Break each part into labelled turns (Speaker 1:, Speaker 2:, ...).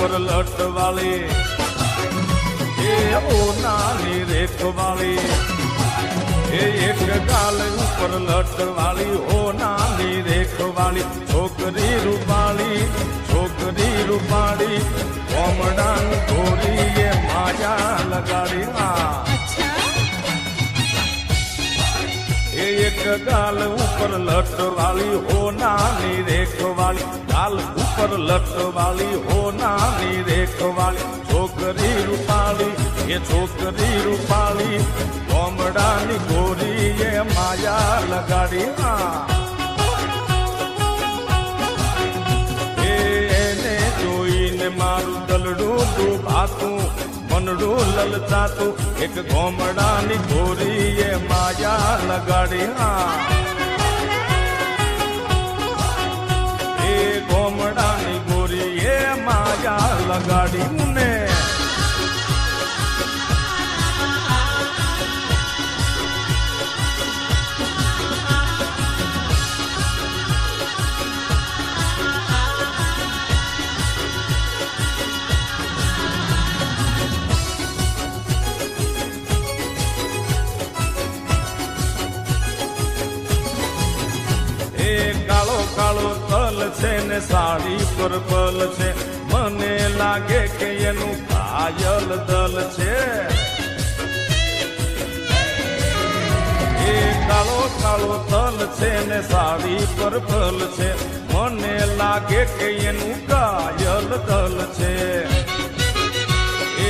Speaker 1: ઉપર લટવાળી એ ઓ નાની રેખવાળી એ એક ગાલ ઉપર લટવાળી ઓ નાની રેખવાળી છોકરી રૂપાળી કોમડાની ગોરીએ માયા લગાડી એક ગાલ ઉપર લટવાળી હો નાની રેખવાળી ગાલ ઉપર લટવાળી હો નાની રેખવાળી છોકરી રૂપાળી કોમડાની ગોરીએ માયા લગાડી એને જોઈને મારું દલડું ડૂબાતું મનડું લલચાતું એક ગોમડાની ગોરીએ માયા લગાડી એ ગોમડાની ગોરીએ માયા લગાડી ને કાળો તલ છે ને સાડી પર પલ છે મને લાગે કે એનું કાયલ દલ છે એ કાળો તલ છે ને સાડી પર પલ છે મને લાગે કે એનું કાયલ દલ છે એ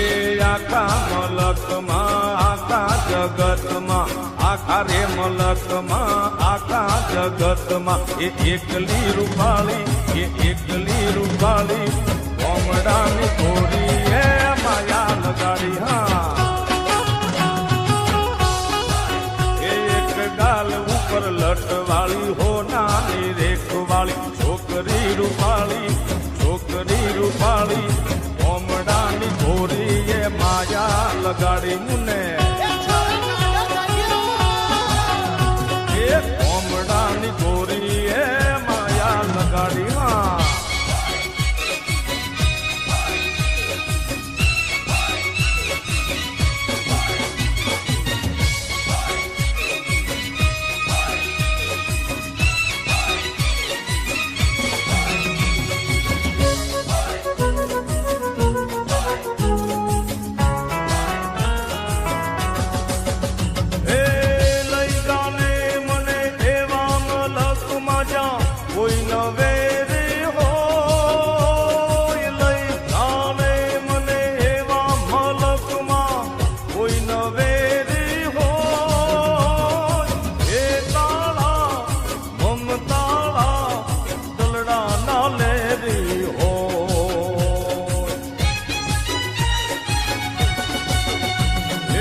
Speaker 1: આખા મલકમાં આખા જગતમાં આખા રે મલકમાં આખા જગતમાં એ એકલી રૂપાળી કોમડાની ગોરી એ માયા લગાડી એ એક ગાલ ઉપર લટવાળી હો નાની રેખવાળી છોકરી રૂપાળી કોમડાની ગોરી એ માયા લગાડી મુને કોમડાની ગોરી એ માયા લગાડી કોઈ નવે રે હો લઈ જાને મને એવા મલકમાં કોઈ નવે રે હો એ તાળા મમતાળા દલડા ના લે રે હો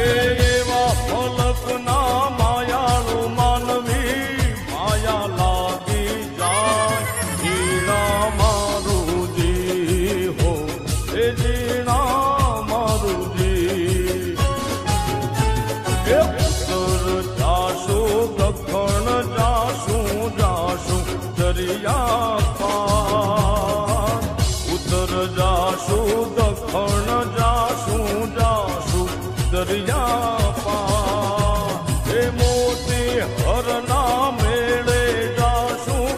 Speaker 1: એવા મલકના માયાળુ માનવી માયા લાગી દરિયા પાર ઉત્તર જાશું દક્ષિણ જાશું દરિયા પાર એ મોતી હરના મેળે જાશું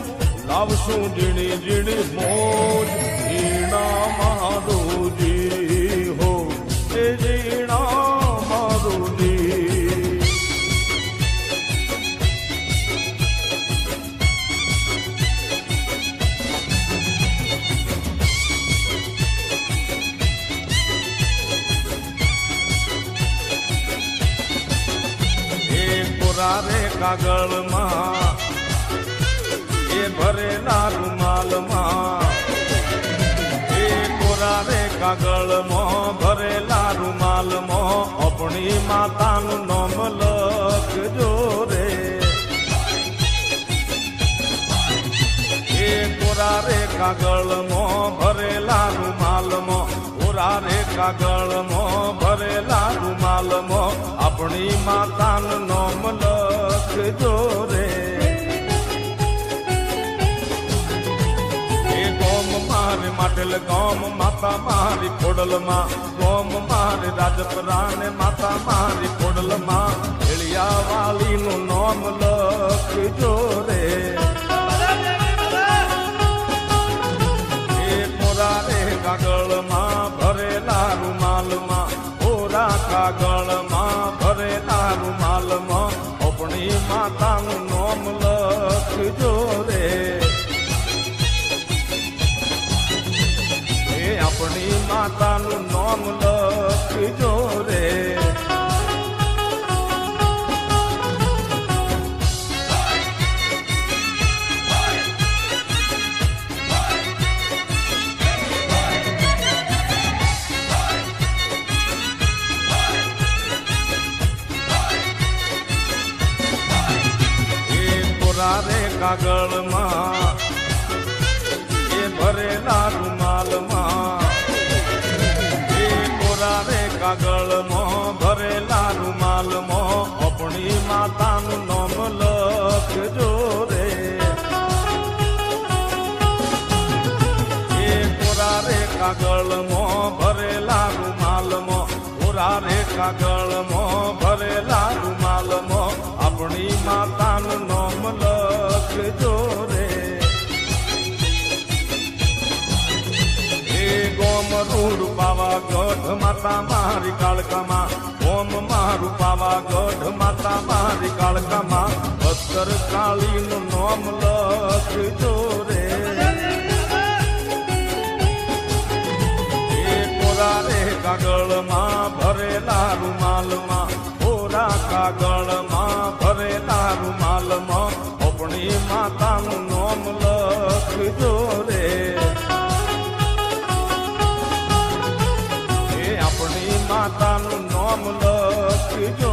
Speaker 1: લાવશું ઝીણી મોજ ઝીણા મારુજી હો એ ઝીણા મારુજી રે કાગળમાં એ ભરેલા રૂમાલમાં એ કોરા રે કાગળમાં ભરેલા રૂમાલમાં આપણી માતાનું નામ લખજો રે એ કોરા રે કાગળમાં ભરેલા રૂમાલમાં કોરા રે કાગળમાં ભરેલા રૂમાલમાં આપણી માતાનું નામ લખજો રે એ ગોમ મારે માટે ગોમ માતા મારી ખોડલમાં ગોમ મારી રાજપરા ને માતા મારી ખોડલમાં ભેળિયા વાલીનું નામ લખજો રે એ મોરા રે કાગળમાં ભરેલા રૂમાલમાં ઓરા કાગળમાં ભરેલા રૂમાલમાં આપણી માતાનું નામ લખજો રે આપણી માતાનું નામ લખજો રે એ કોરા રે કાગળમાં એ ભરેલા રૂમાલમાં રે કાગળમાં ભરેલા રૂમાલમાં આપણી માતાનું નામ લખજો રે એ કોરા રે કાગળમાં ભરેલા રૂમાલમાં કોરા રે કાગળમાં ભરેલા રૂમાલમાં આપણી માતાનું નામ લખજો રે ગોમ રૂડ પાવાગઢ માતા મારી કાળકામાં ગોમ મારું પાવાગઢ માતા મારી કાળકામાં ભસ્કર કાળીનું નામ લખજો રે એ કોરા રે કાગળમાં ભરેલા રૂમાલમાં કોરા કાગળમાં ભરેલા રૂમાલમાં આપણી માતાનું નામ લખજો રે આપણી માતાનું નામ લખજો